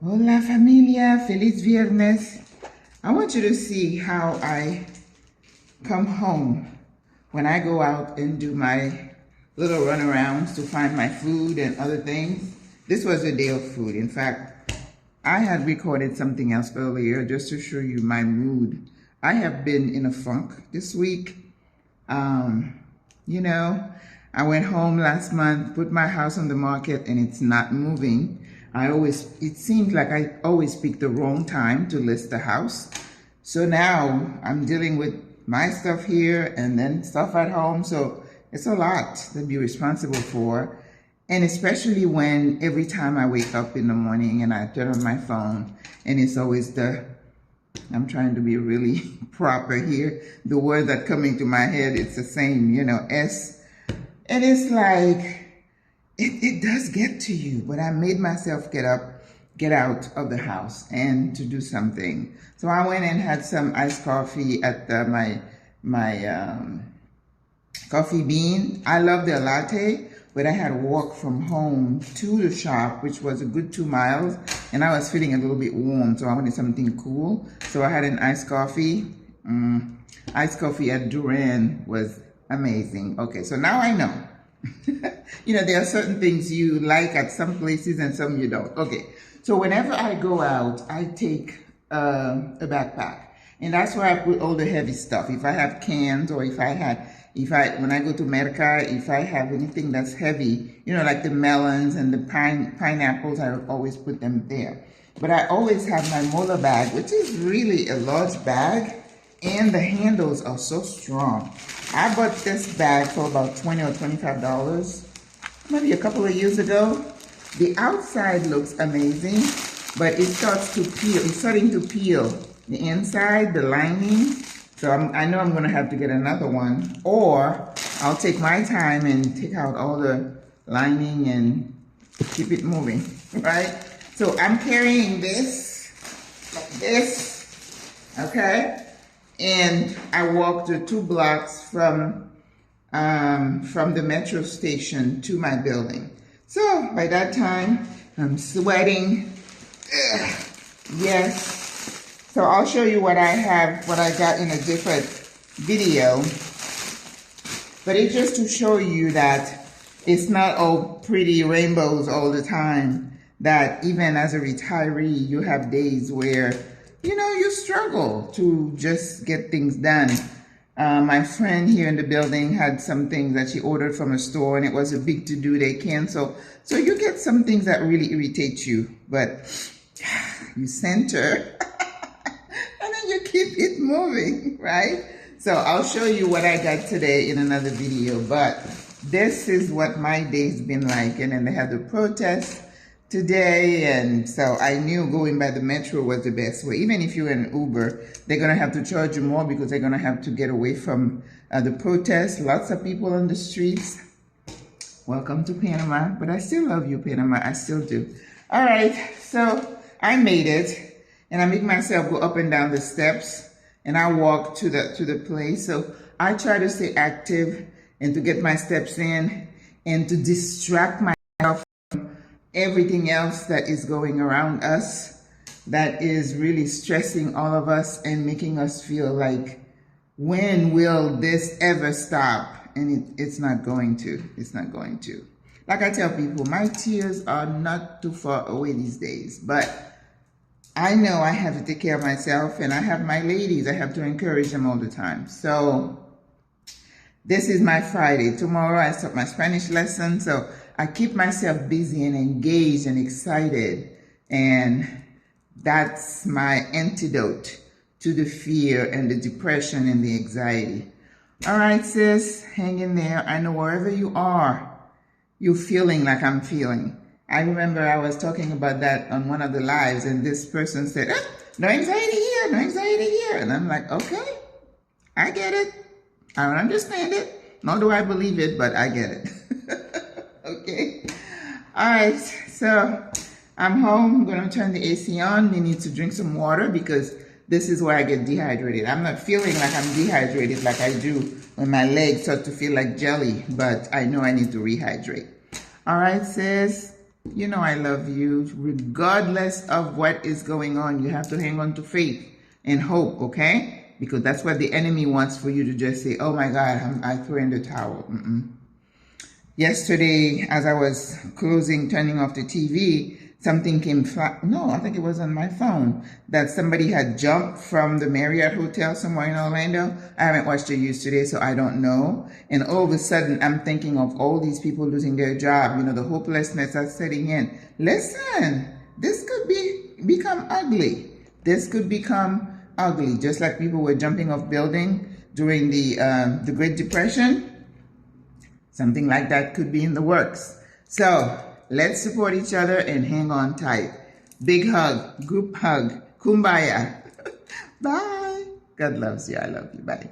Hola familia, feliz viernes. I want you to see how I come home when I go out and do my little runarounds to find my food and other things. This was a day of food. In fact, I had recorded something else earlier just to show you my mood. I have been in a funk this week. I went home last month, put my house on the market, and it's not moving. It seems like I always pick the wrong time to list the house. So now I'm dealing with my stuff here and then stuff at home. So it's a lot to be responsible for. And especially when every time I wake up in the morning and I turn on my phone, and it's always I'm trying to be really proper here. The word that coming to my head, it's the same, S. And it's like, it does get to you, but I made myself get out of the house and to do something. So I went and had some iced coffee at my coffee bean. I love their latte, but I had to walk from home to the shop, which was a good 2 miles, and I was feeling a little bit warm, so I wanted something cool. So I had an iced coffee. Iced coffee at Duran was amazing. Okay, so now I know. There are certain things you like at some places and some you don't. Okay, so whenever I go out, I take a backpack, and that's where I put all the heavy stuff. If I have cans, or when I go to Merca, if I have anything that's heavy, like the melons and the pineapples, I always put them there. But I always have my mola bag, which is really a large bag, and the handles are so strong. I bought this bag for about $20 or $25, maybe a couple of years ago. The outside looks amazing, but it starts to peel. It's starting to peel. The inside, the lining. So I know I'm going to have to get another one, or I'll take my time and take out all the lining and keep it moving, right? So I'm carrying this, like this, okay? And I walked the 2 blocks from the metro station to my building. So by that time, I'm sweating. Ugh. Yes. So I'll show you what I got in a different video. But it's just to show you that it's not all pretty rainbows all the time. That even as a retiree, you have days where you struggle to just get things done. My friend here in the building had some things that she ordered from a store, and it was a big to-do. They cancel. So you get some things that really irritate you, but you center and then you keep it moving, right? So I'll show you what I got today in another video, but this is what my day's been like. And then they had the protest today, and so I knew going by the metro was the best way. Even if you're in Uber, they're gonna have to charge you more because they're gonna have to get away from the protest. Lots of people on the streets. Welcome to Panama, but I still love you, Panama. I still do. All right, so I made it, and I make myself go up and down the steps, and I walk to the place. So I try to stay active and to get my steps in and to distract myself everything else that is going around us that is really stressing all of us and making us feel like, when will this ever stop? And it's not going to. It's not going to. Like I tell people, my tears are not too far away these days, but I know I have to take care of myself, and I have my ladies. I have to encourage them all the time. So this is my Friday. Tomorrow I start my Spanish lesson, so I keep myself busy and engaged and excited, and that's my antidote to the fear and the depression and the anxiety. All right, sis, hang in there. I know wherever you are, you're feeling like I'm feeling. I remember I was talking about that on one of the lives, and this person said, no anxiety here, no anxiety here. And I'm like, okay, I get it. I don't understand it, nor do I believe it, but I get it. Okay. All right. So I'm home. I'm going to turn the AC on. We need to drink some water because this is where I get dehydrated. I'm not feeling like I'm dehydrated like I do when my legs start to feel like jelly, but I know I need to rehydrate. All right, sis. You know I love you. Regardless of what is going on, you have to hang on to faith and hope, okay? Because that's what the enemy wants for you to just say, oh my God, I throw in the towel. Yesterday, as I was turning off the TV, something came no, I think it was on my phone, that somebody had jumped from the Marriott Hotel somewhere in Orlando. I haven't watched the news today, so I don't know. And all of a sudden, I'm thinking of all these people losing their job, you know, the hopelessness that's setting in. Listen, this could become ugly. This could become ugly, just like people were jumping off building during the Great Depression. Something like that could be in the works. So let's support each other and hang on tight. Big hug, group hug, kumbaya. Bye. God loves you. I love you. Bye.